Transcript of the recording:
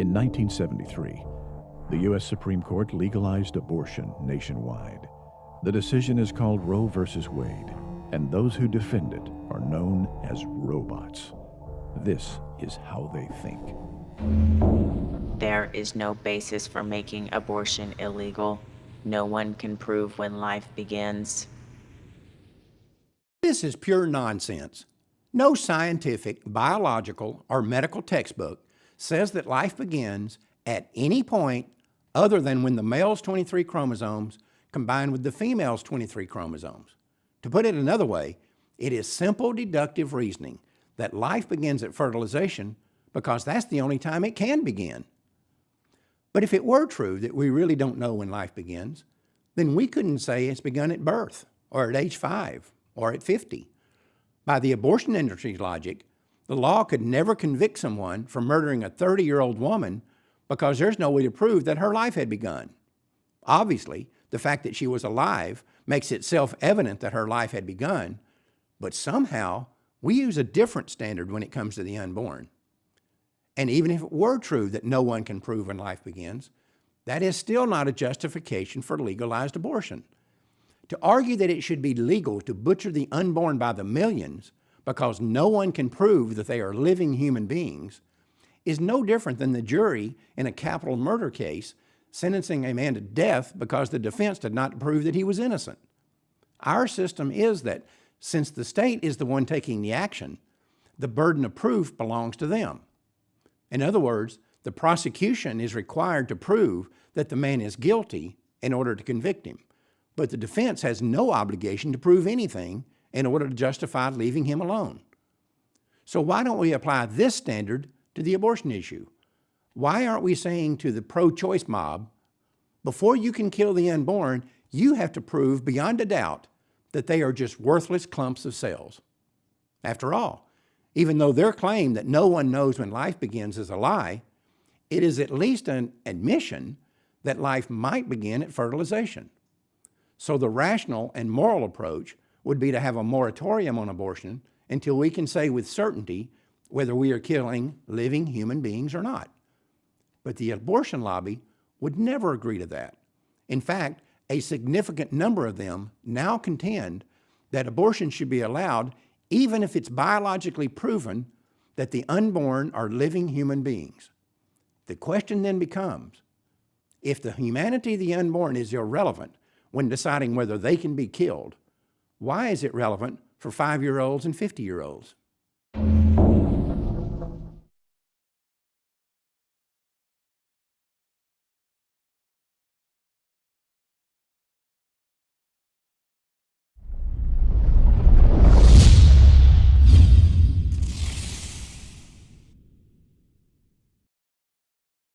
In 1973, the U.S. Supreme Court legalized abortion nationwide. The decision is called Roe v. Wade, and those who defend it are known as RoeBots. This is how they think. There is no basis for making abortion illegal. No one can prove when life begins. This is pure nonsense. No scientific, biological, or medical textbook says that life begins at any point other than when the male's 23 chromosomes combine with the female's 23 chromosomes. To put it another way, it is simple deductive reasoning that life begins at fertilization because that's the only time it can begin. But if it were true that we really don't know when life begins, then we couldn't say it's begun at birth, or at age 5, or at 50. By the abortion industry's logic, the law could never convict someone for murdering a 30-year-old woman because there's no way to prove that her life had begun. Obviously, the fact that she was alive makes it self-evident that her life had begun, but somehow we use a different standard when it comes to the unborn. And even if it were true that no one can prove when life begins, that is still not a justification for legalized abortion. To argue that it should be legal to butcher the unborn by the millions because no one can prove that they are living human beings is no different than the jury in a capital murder case sentencing a man to death because the defense did not prove that he was innocent. Our system is that since the state is the one taking the action, the burden of proof belongs to them. In other words, the prosecution is required to prove that the man is guilty in order to convict him, but the defense has no obligation to prove anything in order to justify leaving him alone. So why don't we apply this standard to the abortion issue? Why aren't we saying to the pro-choice mob, before you can kill the unborn, you have to prove beyond a doubt that they are just worthless clumps of cells? After all, even though their claim that no one knows when life begins is a lie, it is at least an admission that life might begin at fertilization. So the rational and moral approach would be to have a moratorium on abortion until we can say with certainty whether we are killing living human beings or not. But the abortion lobby would never agree to that. In fact, a significant number of them now contend that abortion should be allowed even if it's biologically proven that the unborn are living human beings. The question then becomes, if the humanity of the unborn is irrelevant when deciding whether they can be killed, why is it relevant for 5-year-olds and 50-year-olds?